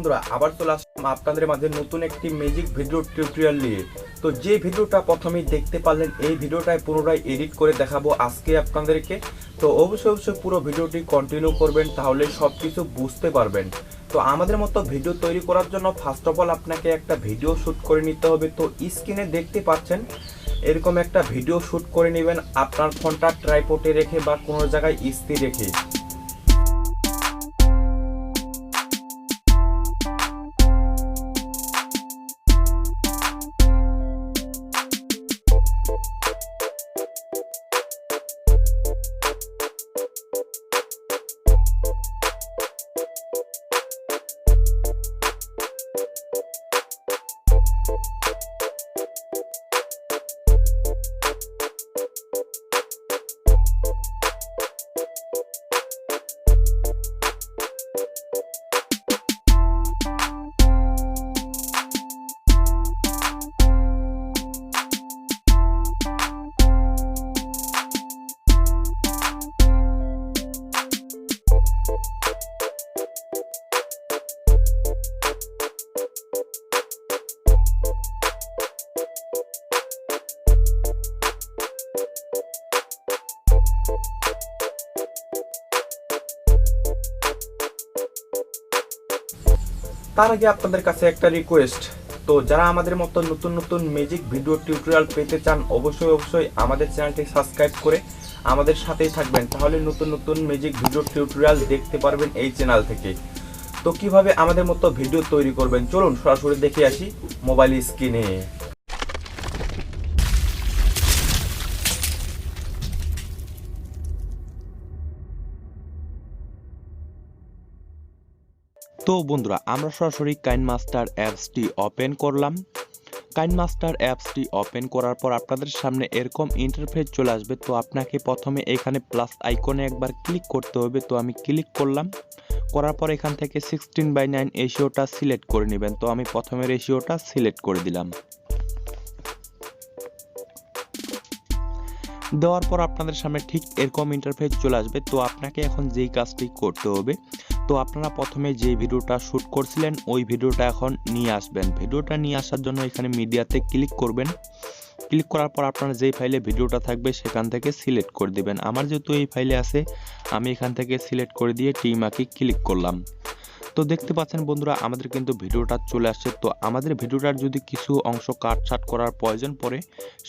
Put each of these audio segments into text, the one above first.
বন্ধুরা আবার চলে আসলাম আপনাদের মাঝে নতুন একটি ম্যাজিক ভিডিও টিউটোরিয়াল নিয়ে। তো যে ভিডিওটা প্রথমেই দেখতে পারলেন এই ভিডিওটায় পুনরায় এডিট করে দেখাবো আজকে আপনাদেরকে। তো অবশ্যই পুরো ভিডিওটি কন্টিনিউ করবেন, তাহলে সব কিছু বুঝতে পারবেন। তো আমাদের মতো ভিডিও তৈরি করার জন্য ফার্স্ট অফ অল আপনাকে একটা ভিডিও শ্যুট করে নিতে হবে। তো স্ক্রিনে দেখতে পাচ্ছেন এরকম একটা ভিডিও শ্যুট করে নেবেন আপনার ফোনটা ট্রাইপডে রেখে বা কোনো জায়গায় স্থির রেখে। তার আগে আপনাদের কাছে একটা রিকোয়েস্ট, তো যারা আমাদের মতো নতুন ম্যাজিক ভিডিও টিউটোরিয়াল পেতে চান অবশ্যই আমাদের চ্যানেলটি সাবস্ক্রাইব করে আমাদের সাথেই থাকবেন, তাহলে নতুন ম্যাজিক ভিডিও টিউটোরিয়াল দেখতে পারবেন এই চ্যানেল থেকে। তো কিভাবে আমাদের মতো ভিডিও তৈরি করবেন চলুন সরাসরি দেখে আসি মোবাইল স্ক্রিনে। তো বন্ধুরা আমরা সরাসরি কাইনমাস্টার অ্যাপসটি ওপেন করলাম। কাইনমাস্টার অ্যাপসটি ওপেন করার পর আপনাদের সামনে এরকম ইন্টারফেস চলে আসবে। তো আপনাকে প্রথমে এখানে প্লাস আইকনে একবার ক্লিক করতে হবে। তো আমি ক্লিক করলাম, করার পর এখান থেকে 16:9 রেশিওটা সিলেক্ট করে নেবেন। তো আমি প্রথমে রেশিওটা সিলেক্ট করে দিলাম। দেওয়ার পর আপনাদের সামনে ঠিক এরকম ইন্টারফেস চলে আসবে। তো আপনাকে এখন যেই কাজটি করতে হবে, তো আপনারা প্রথমে যে ভিডিওটা শ্যুট করছিলেন ওই ভিডিওটা এখন নিয়ে আসবেন। ভিডিওটা নিয়ে আসার জন্য এখানে মিডিয়াতে ক্লিক করবেন। ক্লিক করার পর আপনারা যেই ফাইলে ভিডিওটা থাকবে সেখান থেকে সিলেক্ট করে দিবেন। আমার যেহেতু এই ফাইলে আছে আমি এখান থেকে সিলেক্ট করে দিয়ে টিমাকে ক্লিক করলাম। তো দেখতে পাচ্ছেন বন্ধুরা আমাদের কিন্তু ভিডিওটা চলে আসছে। তো আমাদের ভিডিওটার যদি কিছু অংশ কাটছাট করার প্রয়োজন পড়ে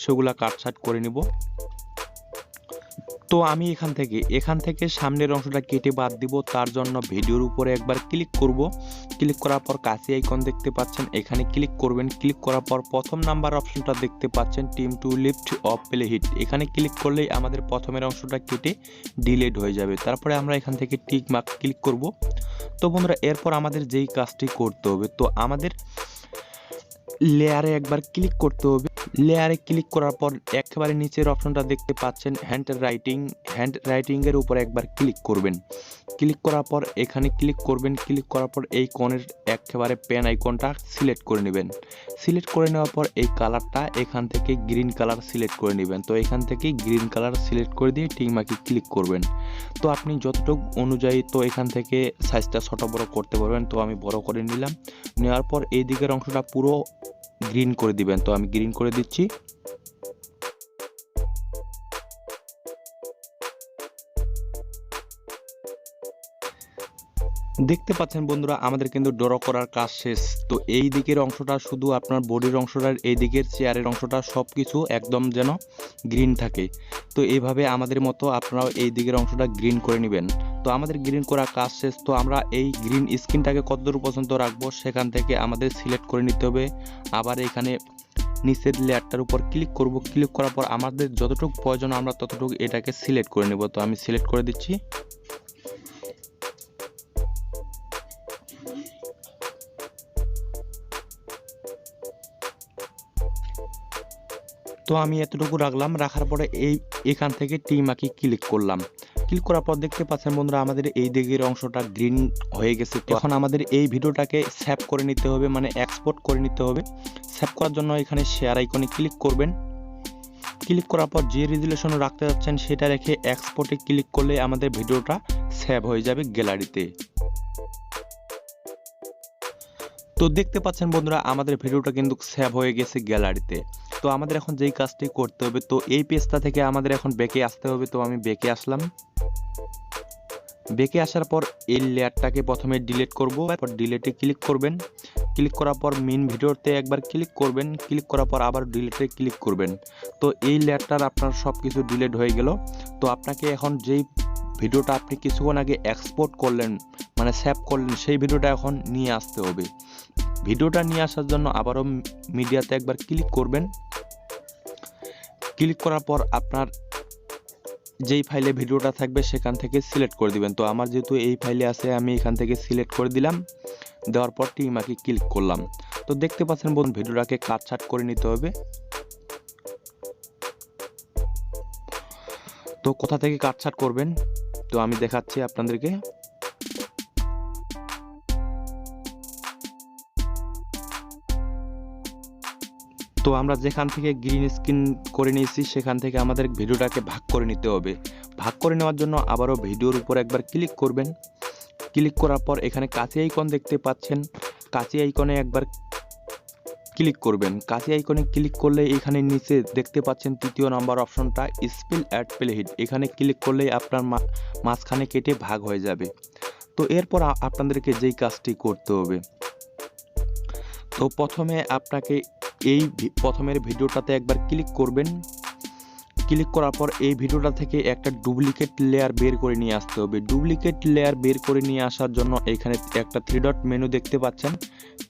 সেগুলা কাটছাট করে নিব। তো আমি এখান থেকে সামনের অংশটা কেটে বাদ দিব। তার জন্য ভিডিওর উপরে একবার ক্লিক করব। ক্লিক করার পর কাছে আইকন দেখতে পাচ্ছেন, এখানে ক্লিক করবেন। ক্লিক করার পর প্রথম নাম্বার অপশনটা দেখতে পাচ্ছেন team to lift off play hit, এখানে ক্লিক করলেই আমাদের প্রথমের অংশটা কেটে ডিলিট হয়ে যাবে। তারপরে আমরা এখান থেকে টিক মার্ক ক্লিক করব। তো বন্ধুরা এরপর আমাদের যেই কাজটি করতে হবে, তো আমাদের লেয়ারে একবার ক্লিক করতে হবে। লেয়ারে ক্লিক করার পর একেবারে নিচের অপশনটা দেখতে পাচ্ছেন হ্যান্ড রাইটিং এর উপর একবার ক্লিক করবেন। ক্লিক করার পর এখানে ক্লিক করবেন। ক্লিক করার পর এই কোণের একেবারে পেন আইকনটা সিলেক্ট করে নেবেন। সিলেক্ট করে নেওয়ার পর এই কালারটা এখান থেকে গ্রিন কালার সিলেক্ট করে নেবেন। তো এখান থেকে গ্রিন কালার সিলেক্ট করে দিয়ে টিক মার্কে ক্লিক করবেন। তো আপনি যতটুকু অনুযায়ী তো এখান থেকে সাইজটা ছোট বড় করতে পারবেন। তো আমি বড় করে নিলাম। নেওয়ার পর এই দিকের অংশটা পুরো গ্রিন করে দিবেন। তো আমি গ্রিন করে দিচ্ছি। দেখতে পাচ্ছেন বন্ধুরা আমাদের কিন্তু ড্র করার কাজ শেষ। তো এই দিকের অংশটা শুধু আপনার বডির অংশটার এই দিকের চেয়ারের অংশটা সবকিছু একদম যেন গ্রিন থাকে। তো এইভাবে আমাদের মতো আপনারাও এই দিকের অংশটা গ্রিন করে নেবেন। তো আমাদের গ্রিন করা কাজ শেষ। তো আমরা এই গ্রিন স্ক্রিনটাকে কতদূর পর্যন্ত রাখবো সেখান থেকে আমাদের সিলেক্ট করে নিতে হবে। আবার এখানে নিচের লেয়ারটার উপর ক্লিক করব। ক্লিক করার পর আমাদের যতটুকু প্রয়োজন আমরা ততটুকু এটাকে সিলেক্ট করে নেব। তো আমি সিলেক্ট করে দিচ্ছি। তো আমি এতটুকু রাখলাম। রাখার পরে এখান থেকে টিমাকে ক্লিক করলাম। ক্লিক করার পর দেখতে পাচ্ছেন বন্ধুরা আমাদের এই দিকের অংশটা গ্রিন হয়ে গেছে। তো এখন আমাদের এই ভিডিওটাকে সেভ করে নিতে হবে, মানে এক্সপোর্ট করে নিতে হবে। সেভ করার জন্য এখানে শেয়ার আইকনে ক্লিক করবেন। ক্লিক করার পর যে রেজুলেশন রাখতে যাচ্ছেন সেটা রেখে এক্সপোর্টে ক্লিক করলে আমাদের ভিডিওটা সেভ হয়ে যাবে গ্যালারিতে। তো দেখতে পাচ্ছেন বন্ধুরা আমাদের ভিডিওটা কিন্তু সেভ হয়ে গেছে গ্যালারিতে। তো আমাদের এখন যেই কাজটি করতে হবে, তো এই পেজটা থেকে আমাদের এখন ব্যাকে আসতে হবে। তো আমি ব্যাকে আসলাম। ব্যাকে আসার পর এই লেয়ারটাকে প্রথমে ডিলিট করব, তারপর ডিলিটে ক্লিক করবেন। ক্লিক করার পর মেইন ভিডিওতে একবার ক্লিক করবেন, ক্লিক করার পর আবার ডিলিটে ক্লিক করবেন। তো এই লেয়ারটার আপনার সব কিছু ডিলিট হয়ে গেল। তো আপনাকে এখন যেই ভিডিওটা আপনি কিছুক্ষণ আগে এক্সপোর্ট করলেন, মানে সেভ করলেন, সেই ভিডিওটা এখন নিয়ে আসতে হবে। ভিডিওটা নিয়ে আসার জন্য আবারও মিডিয়াতে একবার ক্লিক করবেন। ক্লিক করার পর আপনার যেই ফাইলে ভিডিওটা থাকবে সেখান থেকে সিলেক্ট করে দিবেন। তো আমার যেহেতু এই ফাইলে আছে, আমি এখান থেকে সিলেক্ট করে দিলাম। দেওয়ার পর টিমাকে ক্লিক করলাম। তো দেখতে পাচ্ছেন বন্ধু ভিডিওটাকে কাটছাট করে নিতে হবে। তো কোথা থেকে কাটছাট করবেন তো আমি দেখাচ্ছি আপনাদেরকে। তো আমরা যেখান থেকে গ্রিন স্ক্রিন করে নিয়েছি সেখান থেকে আমাদের ভিডিওটাকে ভাগ করে নিতে হবে। ভাগ করে নেওয়ার জন্য আবারও ভিডিওর উপর একবার ক্লিক করবেন। ক্লিক করার পর এখানে কাঁচি আইকন দেখতে পাচ্ছেন, কাঁচি আইকনে একবার ক্লিক করবেন। কাঁচি আইকনে ক্লিক করলে এখানে নিচে দেখতে পাচ্ছেন তৃতীয় নাম্বার অপশনটা স্পিল অ্যাট প্লেহিট, এখানে ক্লিক করলেই আপনার মাঝখানে কেটে ভাগ হয়ে যাবে। তো এরপর আপনাদেরকে যেই কাজটি করতে হবে, তো প্রথমে আপনাকে এই প্রথমের ভিডিওটাতে একবার ক্লিক করবেন। ক্লিক করার পর এই ভিডিওটা থেকে একটা ডুপ্লিকেট লেয়ার বের করে নিয়ে আসতে হবে। ডুপ্লিকেট লেয়ার বের করে নিয়ে আসার জন্য এখানে একটা 3 ডট মেনু দেখতে পাচ্ছেন,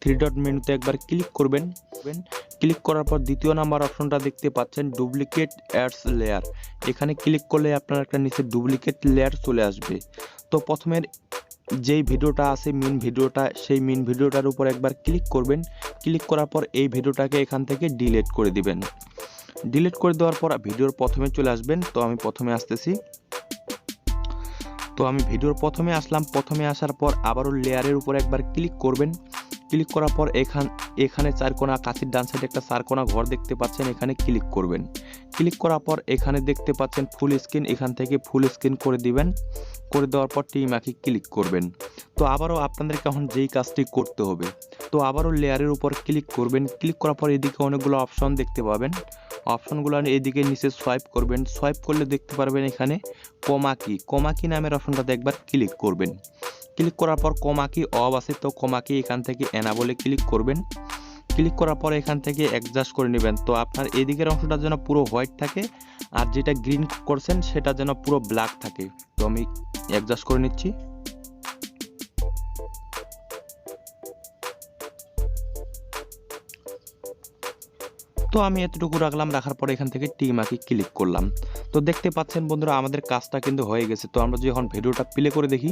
3 ডট মেনুতে একবার ক্লিক করবেন। ক্লিক করার পর দ্বিতীয় নাম্বার অপশনটা দেখতে পাচ্ছেন ডুপ্লিকেট অ্যাডস লেয়ার, এখানে ক্লিক করলে আপনার একটা নিচে ডুপ্লিকেট লেয়ার চলে আসবে। তো প্রথমের যেই ভিডিওটা আছে মেন ভিডিওটা, সেই মেন ভিডিওটার উপর একবার ক্লিক করবেন। ক্লিক করার পর এই ভিডিওটাকে এখান থেকে ডিলিট করে দিবেন। ডিলিট করে দেওয়ার পর ভিডিওর প্রথমে চলে আসবেন। তো আমি প্রথমে আসতেছি। তো আমি ভিডিওর প্রথমে আসলাম। প্রথমে আসার পর আবারও লেয়ারের উপর একবার ক্লিক করবেন। ক্লিক করার পর এখানে চারকোনা কাঁচির ডান সাইডে একটা চারকোনা ঘর দেখতে পাচ্ছেন, এখানে ক্লিক করবেন। ক্লিক করার পর এখানে দেখতে পাচ্ছেন ফুল স্ক্রিন, এখান থেকে ফুল স্ক্রিন করে দিবেন। করে দেওয়ার পর টিমাকে ক্লিক করবেন। তো আবারও আপনাদেরকে এখন যেই কাজটি করতে হবে, তো আবারও লেয়ারের উপর ক্লিক করবেন। ক্লিক করার পর এদিকে অনেকগুলো অপশন দেখতে পাবেন, অপশনগুলো এদিকে নিচে সোয়াইপ করবেন। সোয়াইপ করলে দেখতে পারবেন এখানে কমা কি নামের অপশনটাতে একবার ক্লিক করবেন। ক্লিক করার পর কমা কি অফ আছে, তো কমা কি এখান থেকে এনাবলে ক্লিক করবেন। ক্লিক করার পর এখান থেকে অ্যাডজাস্ট করে নেবেন। তো আপনার এদিকের অংশটা যেন পুরো হোয়াইট থাকে, আর যেটা গ্রিন করছেন সেটা যেন পুরো ব্ল্যাক থাকে। তো আমি অ্যাডজাস্ট করে নিচ্ছি। তো আমি এতটুকু রাখলাম, রাখার পরে এখান থেকে টিমাকে ক্লিক করলাম। তো দেখতে পাচ্ছেন বন্ধুরা আমাদের কাজটা কিন্তু হয়ে গেছে। তো আমরা যদি এখন ভিডিওটা প্লে করে দেখি,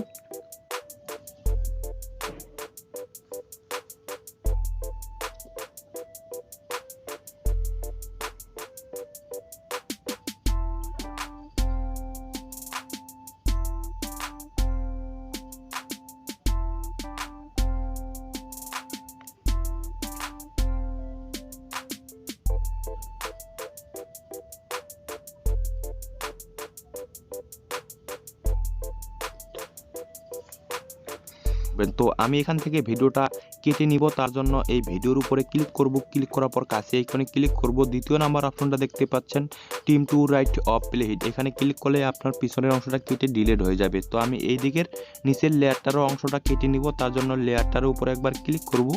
তো আমি এখান থেকে ভিডিওটা কেটে নিব। তার জন্য এই ভিডিওর উপরে ক্লিক করব। ক্লিক করার পর কাছে আইকনে ক্লিক করব। দ্বিতীয় নাম্বার অপশনটা দেখতে পাচ্ছেন টিম টু রাইট অফ প্লেহিট, এখানে ক্লিক করলে আপনার পিছনের অংশটা কেটে ডিলিট হয়ে যাবে। তো আমি এই দিকের নিচের লেয়ারটারও অংশটা কেটে নিব। তার জন্য লেয়ারটার উপরে একবার ক্লিক করব।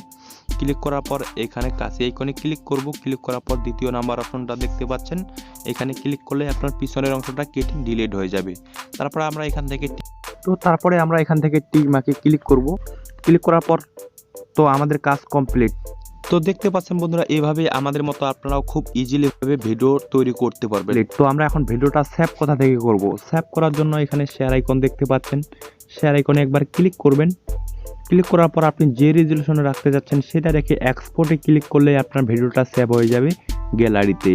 ক্লিক করার পর এখানে কাছে আইকনে ক্লিক করব। ক্লিক করার পর দ্বিতীয় নাম্বার অপশনটা দেখতে পাচ্ছেন, এখানে ক্লিক করলে আপনার পিছনের অংশটা কেটে ডিলিট হয়ে যাবে। তারপরে আমরা এখান থেকে টিমাকে ক্লিক করব। ক্লিক করার পর তো আমাদের কাজ কমপ্লিট। তো দেখতে পাচ্ছেন বন্ধুরা এইভাবে আমাদের মতো আপনারাও খুব ইজিলি ভাবে ভিডিও তৈরি করতে পারবেন। তো আমরা এখন ভিডিওটা সেভ কোথা থেকে করব, সেভ করার জন্য এখানে শেয়ার আইকন দেখতে পাচ্ছেন, শেয়ার আইকনে একবার ক্লিক করবেন। ক্লিক করার পর আপনি যে রেজুলেশনে রাখতে যাচ্ছেন সেটা রেখে এক্সপোর্টে ক্লিক করলে আপনার ভিডিওটা সেভ হয়ে যাবে গ্যালারিতে।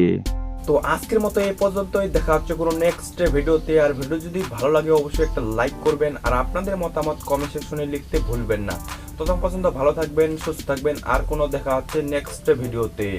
তো আজকের মতো এই পর্যন্তই, দেখা হচ্ছে কোনো নেক্সট ভিডিওতে। আর ভিডিও যদি ভালো লাগে অবশ্যই একটা লাইক করবেন, আর আপনাদের মতামত কমেন্ট সেকশনে লিখতে ভুলবেন না। ততক্ষণ পর্যন্ত ভালো থাকবেন, সুস্থ থাকবেন, আর কোনো দেখা হচ্ছে নেক্সট ভিডিওতে।